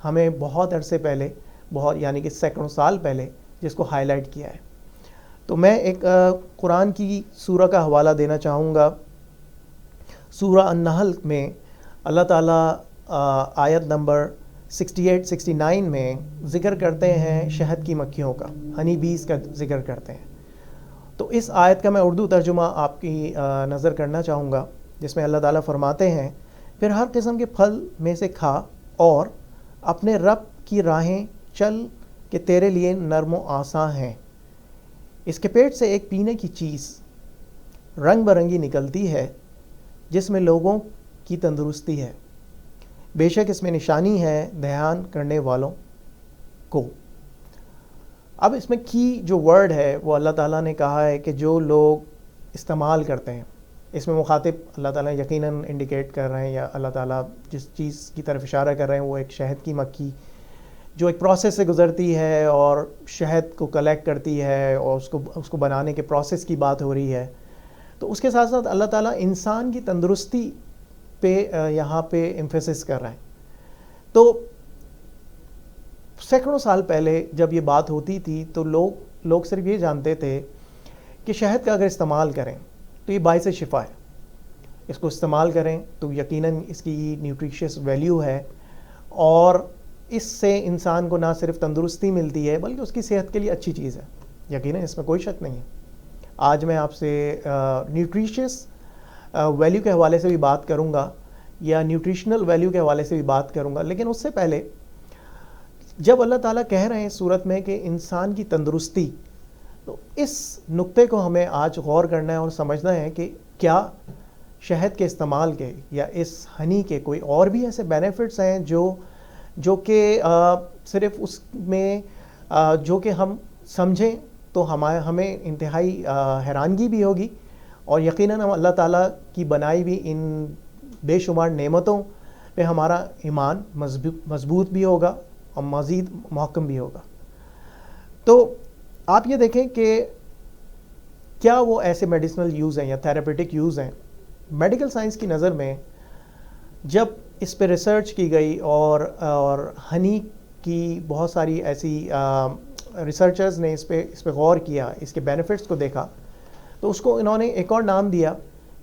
ہمیں بہت عرصے پہلے, بہت یعنی کہ سینکڑوں سال پہلے جس کو ہائی لائٹ کیا ہے. تو میں ایک قرآن کی سورہ کا حوالہ دینا چاہوں گا. سورہ النحل میں اللہ تعالیٰ آیت نمبر 68-69 میں ذکر کرتے ہیں شہد کی مکھیوں کا, ہنی بیز کا ذکر کرتے ہیں. تو اس آیت کا میں اردو ترجمہ آپ کی نظر کرنا چاہوں گا, جس میں اللہ تعالیٰ فرماتے ہیں, پھر ہر قسم کے پھل میں سے کھا اور اپنے رب کی راہیں چل کہ تیرے لیے نرم و آساں ہیں. اس کے پیٹ سے ایک پینے کی چیز رنگ برنگی نکلتی ہے جس میں لوگوں کی تندرستی ہے, بے شک اس میں نشانی ہے دھیان کرنے والوں کو. اب اس میں کی جو ورڈ ہے وہ اللہ تعالیٰ نے کہا ہے کہ جو لوگ استعمال کرتے ہیں, اس میں مخاطب اللہ تعالیٰ یقیناً انڈیکیٹ کر رہے ہیں, یا اللہ تعالیٰ جس چیز کی طرف اشارہ کر رہے ہیں وہ ایک شہد کی مکھی جو ایک پروسیس سے گزرتی ہے اور شہد کو کلیکٹ کرتی ہے, اور اس کو بنانے کے پروسیس کی بات ہو رہی ہے. تو اس کے ساتھ ساتھ اللہ تعالیٰ انسان کی تندرستی پہ یہاں پہ ایمفیسس کر رہے ہیں. تو سینکڑوں سال پہلے جب یہ بات ہوتی تھی تو لوگ صرف یہ جانتے تھے کہ شہد کا اگر استعمال کریں تو یہ باعث شفا ہے, اس کو استعمال کریں تو یقیناً اس کی نیوٹریشیس ویلیو ہے, اور اس سے انسان کو نہ صرف تندرستی ملتی ہے بلکہ اس کی صحت کے لیے اچھی چیز ہے. یقیناً اس میں کوئی شک نہیں ہے. آج میں آپ سے نیوٹریشیس ویلیو کے حوالے سے بھی بات کروں گا, یا نیوٹریشنل ویلیو کے حوالے سے بھی بات کروں گا, لیکن اس سے پہلے جب اللہ تعالیٰ کہہ رہے ہیں صورت میں کہ انسان کی تندرستی, تو اس نقطے کو ہمیں آج غور کرنا ہے اور سمجھنا ہے کہ کیا شہد کے استعمال کے یا اس ہنی کے کوئی اور بھی ایسے بینیفٹس ہیں جو کہ صرف اس میں جو کہ ہم سمجھیں تو ہمیں انتہائی حیرانگی بھی ہوگی, اور یقیناً ہم اللہ تعالیٰ کی بنائی ہوئی ان بے شمار نعمتوں پہ ہمارا ایمان مضبوط بھی ہوگا اور مزید محکم بھی ہوگا. تو آپ یہ دیکھیں کہ کیا وہ ایسے میڈیسنل یوز ہیں یا تھراپیوٹک یوز ہیں؟ میڈیکل سائنس کی نظر میں جب اس پہ ریسرچ کی گئی اور ہنی کی بہت ساری ایسی ریسرچرز نے اس پہ غور کیا، اس کے بینیفٹس کو دیکھا، تو اس کو انہوں نے ایک اور نام دیا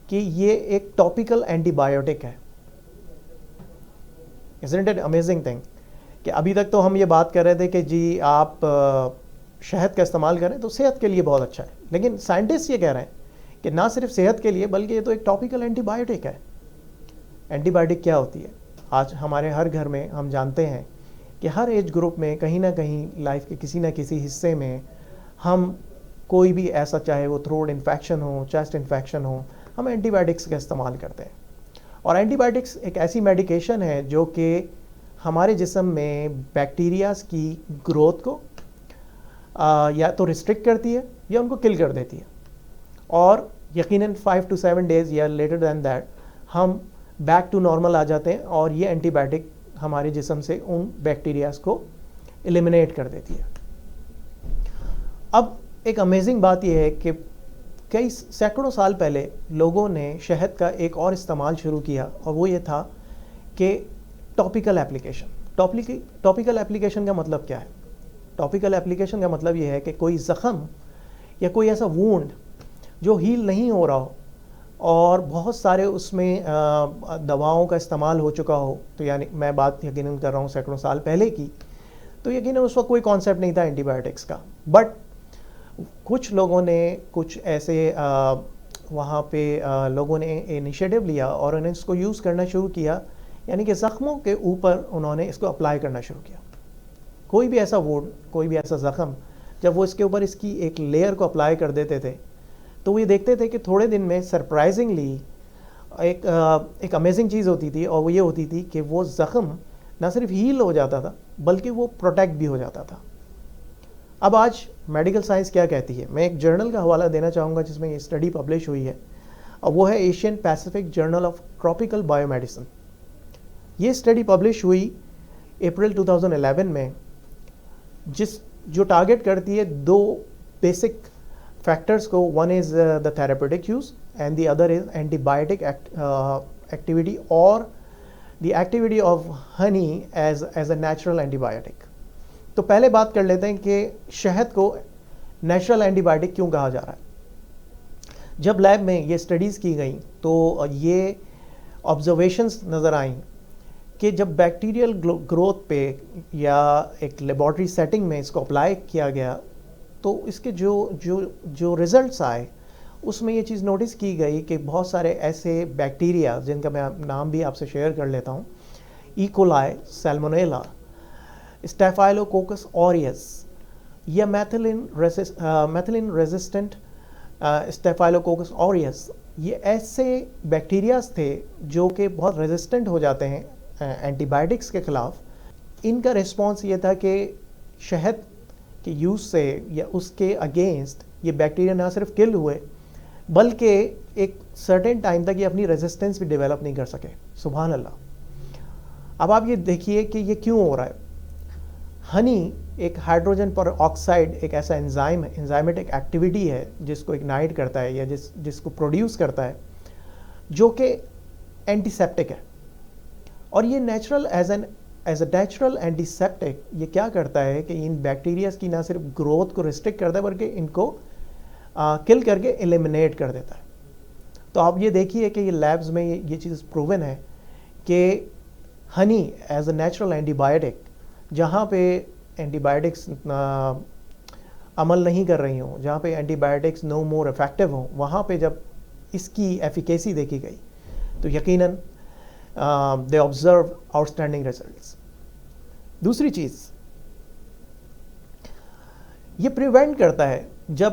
کہ یہ ایک ٹاپیکل اینٹی بایوٹک ہے. Isn't it amazing thing کہ ابھی تک تو ہم یہ بات کر رہے تھے کہ جی آپ شہد کا استعمال کریں تو صحت کے لیے بہت اچھا ہے، لیکن سائنٹسٹ یہ کہہ رہے ہیں کہ نہ صرف صحت کے لیے بلکہ یہ تو ایک ٹاپیکل اینٹی بایوٹک ہے. اینٹی بایوٹک کیا ہوتی ہے؟ آج ہمارے ہر گھر میں ہم جانتے ہیں کہ ہر ایج گروپ میں کہیں نہ کہیں لائف کے کسی نہ کسی حصے میں ہم کوئی بھی ایسا، چاہے وہ تھروٹ انفیکشن ہو، چیسٹ انفیکشن ہو، ہم اینٹی بایوٹکس کا استعمال کرتے ہیں. اور اینٹی بایوٹکس ایک ایسی میڈیکیشن ہے جو کہ ہمارے جسم میں بیکٹیریاز کی گروتھ کو یا تو ریسٹرکٹ کرتی ہے یا ان کو کل کر دیتی ہے، اور یقیناً 5 to 7 days یا لیٹر دین دیٹ ہم بیک ٹو نارمل آ جاتے ہیں، اور یہ اینٹی بایوٹک ہمارے جسم سے ان بیکٹیریاز کو ایلیمنیٹ کر دیتی ہے. اب ایک امیزنگ بات یہ ہے کہ کئی سینکڑوں سال پہلے لوگوں نے شہد کا ایک اور استعمال شروع کیا، اور وہ یہ تھا کہ ٹاپیکل ایپلیکیشن. ٹاپیکل ایپلیکیشن کا مطلب کیا ہے؟ ٹاپیکل ایپلیکیشن کا مطلب یہ ہے کہ کوئی زخم یا کوئی ایسا وونڈ جو ہیل نہیں ہو رہا ہو اور بہت سارے اس میں دواؤں کا استعمال ہو چکا ہو، تو یعنی میں بات یقیناً کر رہا ہوں سینکڑوں سال پہلے کی، تو یقیناً اس وقت کوئی کانسیپٹ نہیں تھا اینٹی بایوٹکس کا. بٹ کچھ لوگوں نے کچھ ایسے وہاں پہ لوگوں نے انیشیٹو لیا اور انہیں اس کو یوز کرنا شروع کیا، یعنی کہ زخموں کے اوپر انہوں نے اس کو اپلائی کرنا شروع کیا. کوئی بھی ایسا وونڈ، کوئی بھی ایسا زخم، جب وہ اس کے اوپر اس کی ایک لیئر کو اپلائی کر دیتے تھے تو وہ یہ دیکھتے تھے کہ تھوڑے دن میں سرپرائزنگلی ایک امیزنگ چیز ہوتی تھی، اور وہ یہ ہوتی تھی کہ وہ زخم نہ صرف ہیل ہو جاتا تھا بلکہ وہ پروٹیکٹ بھی ہو جاتا تھا. اب آج میڈیکل سائنس کیا کہتی ہے؟ میں ایک جرنل کا حوالہ دینا چاہوں گا جس میں یہ اسٹڈی پبلش ہوئی ہے، اور وہ ہے Asian Pacific journal of tropical biomedicine. یہ اسٹڈی پبلش ہوئی اپریل 2011 میں، جو ٹارگٹ کرتی ہے 2 بیسک فیکٹرز کو. One is the therapeutic use and the other is antibiotic activity اور the activity of honey as a natural antibiotic. تو پہلے بات کر لیتے ہیں کہ شہد کو نیچرل اینٹی بایوٹک کیوں کہا جا رہا ہے. جب لیب میں یہ اسٹڈیز کی گئیں تو یہ آبزرویشنز نظر آئیں کہ جب بیکٹیریل گروتھ پہ یا ایک لیبارٹری سیٹنگ میں اس کو اپلائی کیا گیا تو اس کے جو ریزلٹس آئے اس میں یہ چیز نوٹس کی گئی کہ بہت سارے ایسے بیکٹیریا جن کا میں نام بھی آپ سے شیئر کر لیتا ہوں، ای کولائی، سیلمونیلا، اسٹیفائلوکوکس اوریس یا میتھلین ریزسٹنٹ اسٹیفائلوکوکس اوریس، یہ ایسے بیکٹیریاز تھے جو کہ بہت ریزسٹنٹ ہو جاتے ہیں اینٹی بایوٹکس کے خلاف. ان کا ریسپانس یہ تھا کہ شہد کے یوز سے یا اس کے اگینسٹ یہ بیکٹیریا نہ صرف کل ہوئے بلکہ ایک سرٹن ٹائم تک یہ اپنی ریزسٹنس بھی ڈیولپ نہیں کر سکے. سبحان اللہ. اب آپ یہ دیکھیے کہ یہ کیوں ہو رہا ہے. ہنی ایک ہائیڈروجن پر آکسائڈ، ایک ایسا انزائمیٹک ایکٹیویٹی ہے جس کو اگنائٹ کرتا ہے یا جس کو پروڈیوس کرتا ہے، جو کہ اینٹی سیپٹک ہے. اور یہ natural as a natural antiseptic یہ کیا کرتا ہے کہ ان بیکٹیریاز کی نہ صرف گروتھ کو ریسٹرکٹ کرتا ہے بلکہ ان کو کل کر کے ایلیمنیٹ کر دیتا ہے. تو آپ یہ دیکھیے کہ یہ لیبز میں یہ چیز پروون ہے کہ honey as a natural antibiotic, جہاں پہ اینٹی بایوٹکس عمل نہیں کر رہی ہوں، جہاں پہ اینٹی بایوٹکس نو مور افیکٹو ہوں، وہاں پہ جب اس کی ایفیکیسی دیکھی گئی تو یقیناً they observe outstanding results. دوسری چیز یہ پریونٹ کرتا ہے. جب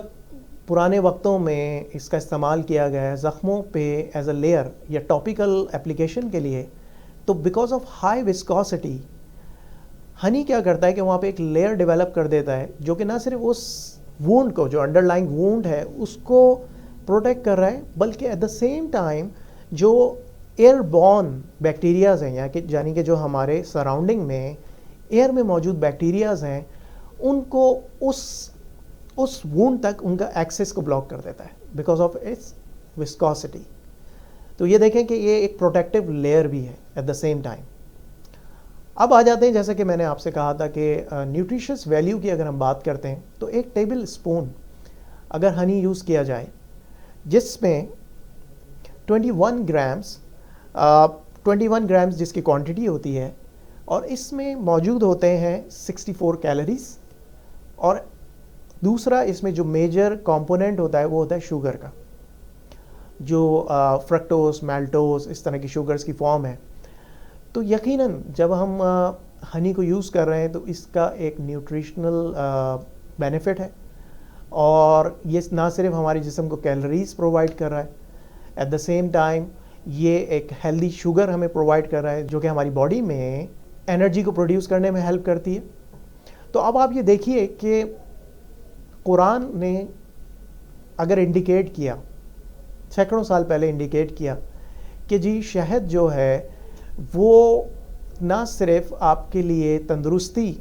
پرانے وقتوں میں اس کا استعمال کیا گیا ہے زخموں پہ ایز اے لیئر یا ٹاپیکل اپلیکیشن کے لیے، تو because of high viscosity honey کیا کرتا ہے کہ وہاں پہ ایک لیئر ڈیولپ کر دیتا ہے جو کہ نہ صرف اس وونڈ کو، جو انڈر لائنگ وونڈ ہے، اس کو پروٹیکٹ کر رہا ہے بلکہ ایٹ دا سیم ٹائم جو ایئر بورن بیکٹیریاز ہیں یعنی کہ جو ہمارے سراؤنڈنگ میں ایئر میں موجود بیکٹیریاز ہیں ان کو اس وونڈ تک ان کا ایکسس کو بلاک کر دیتا ہے. because of its viscosity. تو یہ دیکھیں کہ یہ ایک پروٹیکٹیو لیئر بھی ہے ایٹ دا سیم ٹائم. اب آ جاتے ہیں جیسا کہ میں نے آپ سے کہا تھا کہ نیوٹریشس ویلیو کی اگر ہم بات کرتے ہیں تو ایک ٹیبل اسپون اگر ہنی یوز کیا جائے جس میں 21 گرامز جس کی کوانٹٹی ہوتی ہے اور اس میں موجود ہوتے ہیں 64 کیلوریز, اور دوسرا اس میں جو میجر کمپوننٹ ہوتا ہے وہ ہوتا ہے شوگر کا, جو فرکٹوز, میلٹوز, اس طرح کی شوگرز کی فارم ہے. تو یقیناً جب ہم ہنی کو یوز کر رہے ہیں تو اس کا ایک نیوٹریشنل بینیفٹ ہے, اور یہ نہ صرف ہمارے جسم کو کیلوریز پرووائڈ کر رہا ہے, ایٹ دا سیم ٹائم یہ ایک ہیلدی شوگر ہمیں پرووائڈ کر رہا ہے جو کہ ہماری باڈی میں انرجی کو پروڈیوس کرنے میں ہیلپ کرتی ہے. تو اب آپ یہ دیکھیے کہ قرآن نے اگر انڈیکیٹ کیا, سینکڑوں سال پہلے انڈیکیٹ کیا کہ جی شہد جو ہے وہ نہ صرف آپ کے لیے تندرستی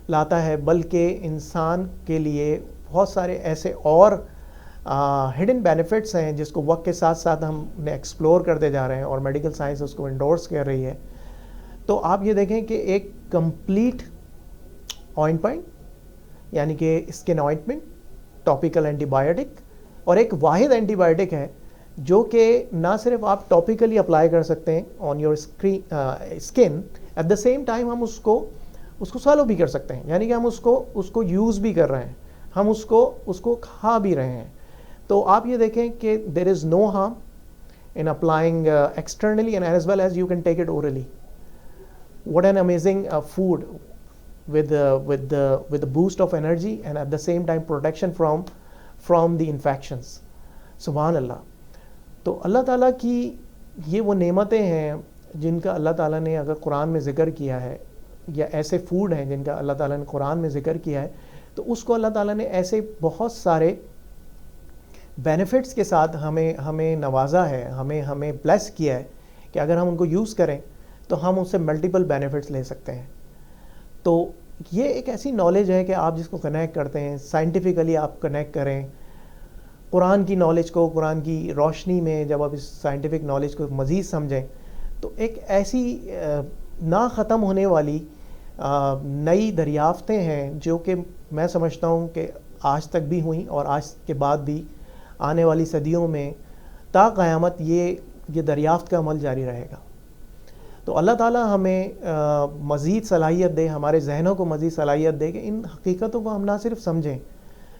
لاتا ہے بلکہ انسان کے لیے بہت سارے ایسے اور ہڈن بینیفٹس ہیں جس کو وقت کے ساتھ ساتھ ہم نے ایکسپلور کرتے جا رہے ہیں اور میڈیکل سائنس اس کو انڈورس کر رہی ہے. تو آپ یہ دیکھیں کہ ایک کمپلیٹ آئنٹمنٹ یعنی کہ skin ointment, topical anti biotic, اور ایک واحد اینٹی بایوٹک ہے جو کہ نہ صرف آپ ٹاپیکلی اپلائی کر سکتے ہیں on your skin, at the same time ہم اس کو سالو بھی کر سکتے ہیں, یعنی کہ ہم اس کو یوز بھی کر رہے ہیں, ہم اس کو کھا بھی رہے ہیں. تو آپ یہ دیکھیں کہ there is no harm in applying externally and as well as you can take it orally. What an amazing food with the boost of energy and at the same time protection from the infections. سبحان اللہ. تو اللہ تعالیٰ کی یہ وہ نعمتیں ہیں جن کا اللہ تعالیٰ نے اگر قرآن میں ذکر کیا ہے, یا ایسے فوڈ ہیں جن کا اللہ تعالیٰ نے قرآن میں ذکر کیا ہے, تو اس کو اللہ تعالیٰ نے ایسے بہت سارے بینیفٹس کے ساتھ ہمیں نوازا ہے, ہمیں بلیس کیا ہے کہ اگر ہم ان کو یوز کریں تو ہم اس سے ملٹیپل بینیفٹس لے سکتے ہیں. تو یہ ایک ایسی نالج ہے کہ آپ جس کو کنیکٹ کرتے ہیں, سائنٹیفکلی آپ کنیکٹ کریں قرآن کی نالج کو, قرآن کی روشنی میں جب آپ اس سائنٹیفک نالج کو مزید سمجھیں تو ایک ایسی نہ ختم ہونے والی نئی دریافتیں ہیں جو کہ میں سمجھتا ہوں کہ آج تک بھی ہوئیں اور آج کے بعد بھی آنے والی صدیوں میں تا قیامت یہ دریافت کا عمل جاری رہے گا. تو اللہ تعالیٰ ہمیں مزید صلاحیت دے, ہمارے ذہنوں کو مزید صلاحیت دے کہ ان حقیقتوں کو ہم نہ صرف سمجھیں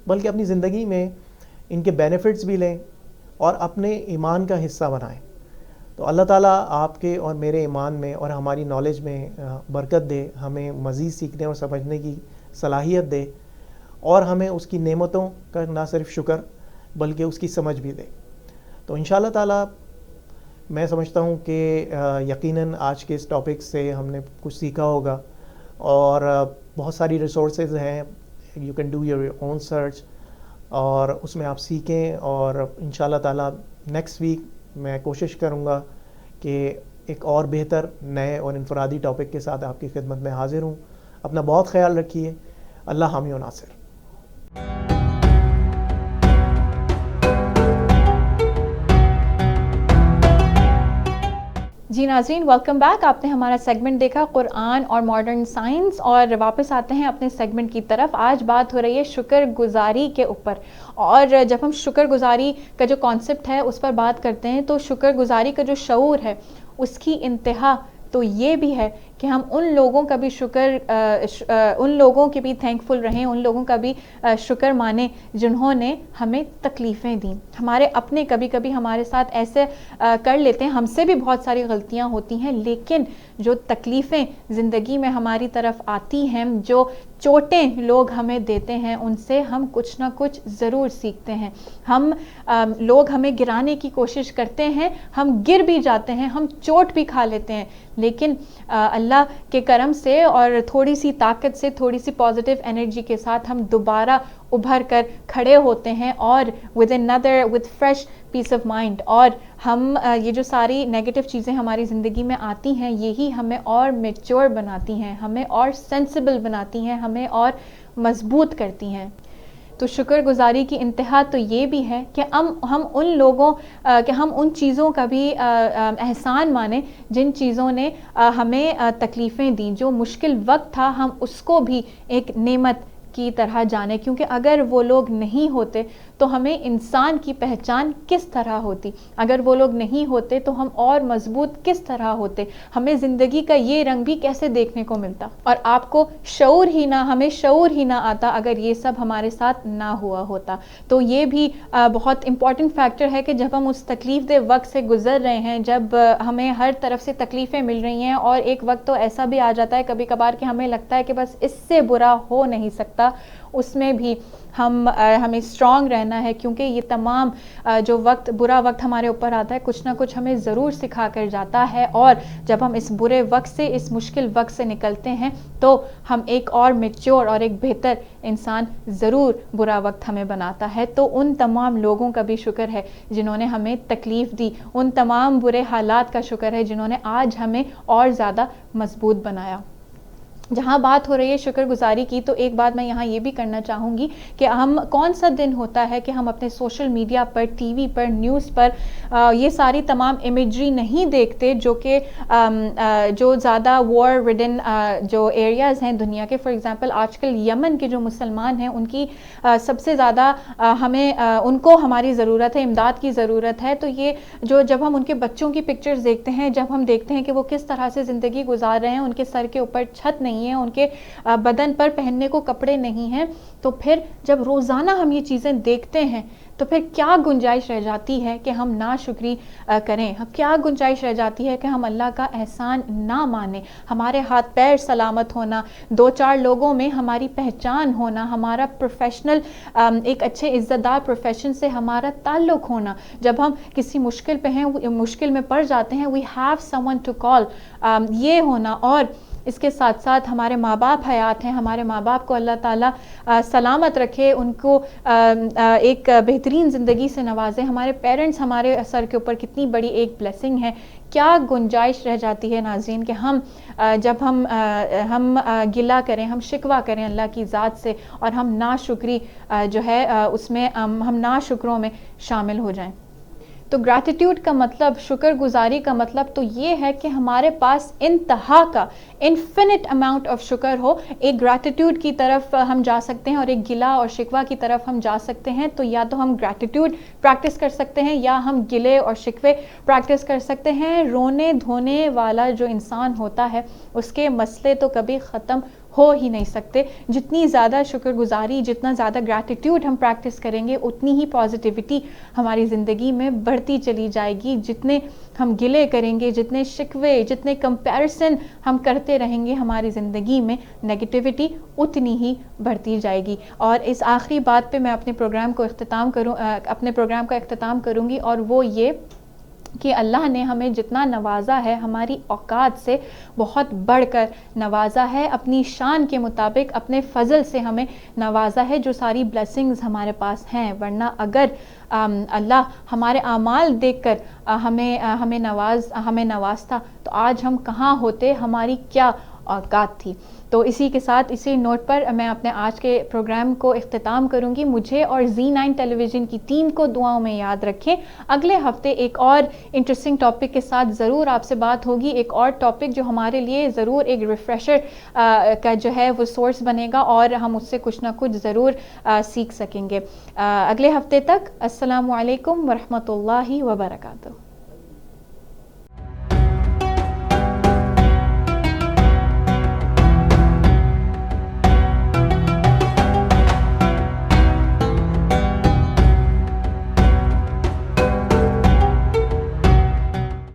بلکہ اپنی زندگی میں ان کے بینیفٹس بھی لیں اور اپنے ایمان کا حصہ بنائیں. تو اللہ تعالیٰ آپ کے اور میرے ایمان میں اور ہماری نالج میں برکت دے, ہمیں مزید سیکھنے اور سمجھنے کی صلاحیت دے, اور ہمیں اس کی نعمتوں کا نہ صرف شکر بلکہ اس کی سمجھ بھی دے. تو انشاءاللہ تعالیٰ میں سمجھتا ہوں کہ یقیناً آج کے اس ٹاپک سے ہم نے کچھ سیکھا ہوگا, اور بہت ساری ریسورسز ہیں, you can do your own search, اور اس میں آپ سیکھیں. اور انشاءاللہ تعالیٰ نیکسٹ ویک میں کوشش کروں گا کہ ایک اور بہتر نئے اور انفرادی ٹاپک کے ساتھ آپ کی خدمت میں حاضر ہوں. اپنا بہت خیال رکھیے. اللہ حامی و ناصر. جی ناظرین, ویلکم بیک. آپ نے ہمارا سیگمنٹ دیکھا قرآن اور ماڈرن سائنس, اور واپس آتے ہیں اپنے سیگمنٹ کی طرف. آج بات ہو رہی ہے شکر گزاری کے اوپر, اور جب ہم شکر گزاری کا جو کانسیپٹ ہے اس پر بات کرتے ہیں تو شکر گزاری کا جو شعور ہے اس کی انتہا تو یہ بھی ہے کہ ہم ان لوگوں کا بھی ان لوگوں کے بھی تھینکفل رہیں, ان لوگوں کا بھی شکر مانیں جنہوں نے ہمیں تکلیفیں دیں. ہمارے اپنے کبھی کبھی ہمارے ساتھ ایسے کر لیتے ہیں, ہم سے بھی بہت ساری غلطیاں ہوتی ہیں, لیکن جو تکلیفیں زندگی میں ہماری طرف آتی ہیں, جو چوٹیں لوگ ہمیں دیتے ہیں, ان سے ہم کچھ نہ کچھ ضرور سیکھتے ہیں. لوگ ہمیں گرانے کی کوشش کرتے ہیں, ہم گر بھی جاتے ہیں, ہم چوٹ بھی کھا لیتے ہیں, لیکن اللہ کے کرم سے اور تھوڑی سی طاقت سے, تھوڑی سی پازیٹیو انرجی کے ساتھ ہم دوبارہ ابھر کر کھڑے ہوتے ہیں, اور with fresh peace of mind. اور ہم یہ جو ساری نیگیٹو چیزیں ہماری زندگی میں آتی ہیں یہی ہمیں اور میچور بناتی ہیں, ہمیں اور سینسیبل بناتی ہیں, ہمیں اور مضبوط کرتی ہیں. تو شکر گزاری کی انتہا تو یہ بھی ہے کہ ہم ان لوگوں کہ ہم ان چیزوں کا بھی احسان مانیں جن چیزوں نے ہمیں تکلیفیں دیں. جو مشکل وقت تھا ہم اس کو بھی ایک نعمت کی طرح جانیں, کیونکہ اگر وہ لوگ نہیں ہوتے تو ہمیں انسان کی پہچان کس طرح ہوتی, اگر وہ لوگ نہیں ہوتے تو ہم اور مضبوط کس طرح ہوتے, ہمیں زندگی کا یہ رنگ بھی کیسے دیکھنے کو ملتا, اور آپ کو ہمیں شعور ہی نہ آتا اگر یہ سب ہمارے ساتھ نہ ہوا ہوتا. تو یہ بھی بہت امپورٹنٹ فیکٹر ہے کہ جب ہم اس تکلیف دہ وقت سے گزر رہے ہیں, جب ہمیں ہر طرف سے تکلیفیں مل رہی ہیں, اور ایک وقت تو ایسا بھی آ جاتا ہے کبھی کبھار کہ ہمیں لگتا ہے کہ بس اس سے برا ہو نہیں سکتا, اس میں بھی ہمیں اسٹرانگ رہنا ہے, کیونکہ یہ تمام جو برا وقت ہمارے اوپر آتا ہے کچھ نہ کچھ ہمیں ضرور سکھا کر جاتا ہے, اور جب ہم اس برے وقت سے, اس مشکل وقت سے نکلتے ہیں تو ہم ایک اور میچور اور ایک بہتر انسان ضرور برا وقت ہمیں بناتا ہے. تو ان تمام لوگوں کا بھی شکر ہے جنہوں نے ہمیں تکلیف دی, ان تمام برے حالات کا شکر ہے جنہوں نے آج ہمیں اور زیادہ مضبوط بنایا. جہاں بات ہو رہی ہے شکر گزاری کی, تو ایک بات میں یہاں یہ بھی کرنا چاہوں گی کہ ہم کون سا دن ہوتا ہے کہ ہم اپنے سوشل میڈیا پر, ٹی وی پر, نیوز پر یہ ساری تمام امیجری نہیں دیکھتے جو زیادہ وار ریڈن جو ایریاز ہیں دنیا کے. فار ایگزامپل آج کل یمن کے جو مسلمان ہیں ان کی سب سے زیادہ ہمیں ان کو ہماری ضرورت ہے, امداد کی ضرورت ہے. تو یہ جب ہم ان کے بچوں کی پکچرز دیکھتے ہیں, جب ہم دیکھتے ہیں کہ وہ کس طرح سے زندگی گزار رہے ہیں, ان کے سر کے اوپر چھت نہیں ہے, ان کے بدن پر پہننے کو کپڑے نہیں ہیں, تو پھر جب روزانہ ہم یہ چیزیں دیکھتے ہیں تو پھر کیا گنجائش رہ جاتی ہے کہ ہم ناشکری کریں, کیا گنجائش رہ جاتی ہے کہ ہم اللہ کا احسان نہ مانیں. ہمارے ہاتھ پیر سلامت ہونا, 2-4 لوگوں میں ہماری پہچان ہونا, ہمارا پروفیشنل ایک اچھے عزت دار پروفیشن سے ہمارا تعلق ہونا, جب ہم کسی مشکل پہ ہیں, مشکل میں پڑ جاتے ہیں, we have someone to call, یہ ہونا. اور اس کے ساتھ ساتھ ہمارے ماں باپ حیات ہیں, ہمارے ماں باپ کو اللہ تعالیٰ سلامت رکھے, ان کو ایک بہترین زندگی سے نوازے. ہمارے پیرنٹس ہمارے سر کے اوپر کتنی بڑی ایک بلیسنگ ہے. کیا گنجائش رہ جاتی ہے ناظرین کہ جب ہم گلہ کریں, ہم شکوہ کریں اللہ کی ذات سے, اور ہم ناشکری جو ہے اس میں ہم ناشکروں میں شامل ہو جائیں. تو گریٹیٹیوڈ کا مطلب, شکر گزاری کا مطلب تو یہ ہے کہ ہمارے پاس انتہا کا انفینٹ اماؤنٹ آف شکر ہو. ایک گریٹیٹیوڈ کی طرف ہم جا سکتے ہیں اور ایک گلہ اور شکوہ کی طرف ہم جا سکتے ہیں. تو یا تو ہم گریٹیٹیوڈ پریکٹس کر سکتے ہیں یا ہم گلے اور شکوے پریکٹس کر سکتے ہیں. رونے دھونے والا جو انسان ہوتا ہے اس کے مسئلے تو کبھی ختم ہو ہی نہیں سکتے. جتنی زیادہ شکر گزاری, جتنا زیادہ گریٹیٹیوڈ ہم پریکٹس کریں گے, اتنی ہی پازیٹیوٹی ہماری زندگی میں بڑھتی چلی جائے گی. جتنے ہم گلے کریں گے, جتنے شکوے, جتنے کمپیریسن ہم کرتے رہیں گے, ہماری زندگی میں نیگیٹیوٹی اتنی ہی بڑھتی جائے گی. اور اس آخری بات پہ میں اپنے پروگرام کا اختتام کروں گی, اور وہ یہ کہ اللہ نے ہمیں جتنا نوازا ہے ہماری اوقات سے بہت بڑھ کر نوازا ہے, اپنی شان کے مطابق اپنے فضل سے ہمیں نوازا ہے, جو ساری بلیسنگز ہمارے پاس ہیں. ورنہ اگر اللہ ہمارے اعمال دیکھ کر ہمیں نوازتا تو آج ہم کہاں ہوتے, ہماری کیا اوقات تھی. تو اسی کے ساتھ, اسی نوٹ پر میں اپنے آج کے پروگرام کو اختتام کروں گی. مجھے اور Z9 ٹیلی ویژن کی ٹیم کو دعاؤں میں یاد رکھیں. اگلے ہفتے ایک اور انٹرسٹنگ ٹاپک کے ساتھ ضرور آپ سے بات ہوگی, ایک اور ٹاپک جو ہمارے لیے ضرور ایک ریفریشر کا جو ہے وہ سورس بنے گا, اور ہم اس سے کچھ نہ کچھ ضرور سیکھ سکیں گے. اگلے ہفتے تک السلام علیکم ورحمۃ اللہ وبرکاتہ.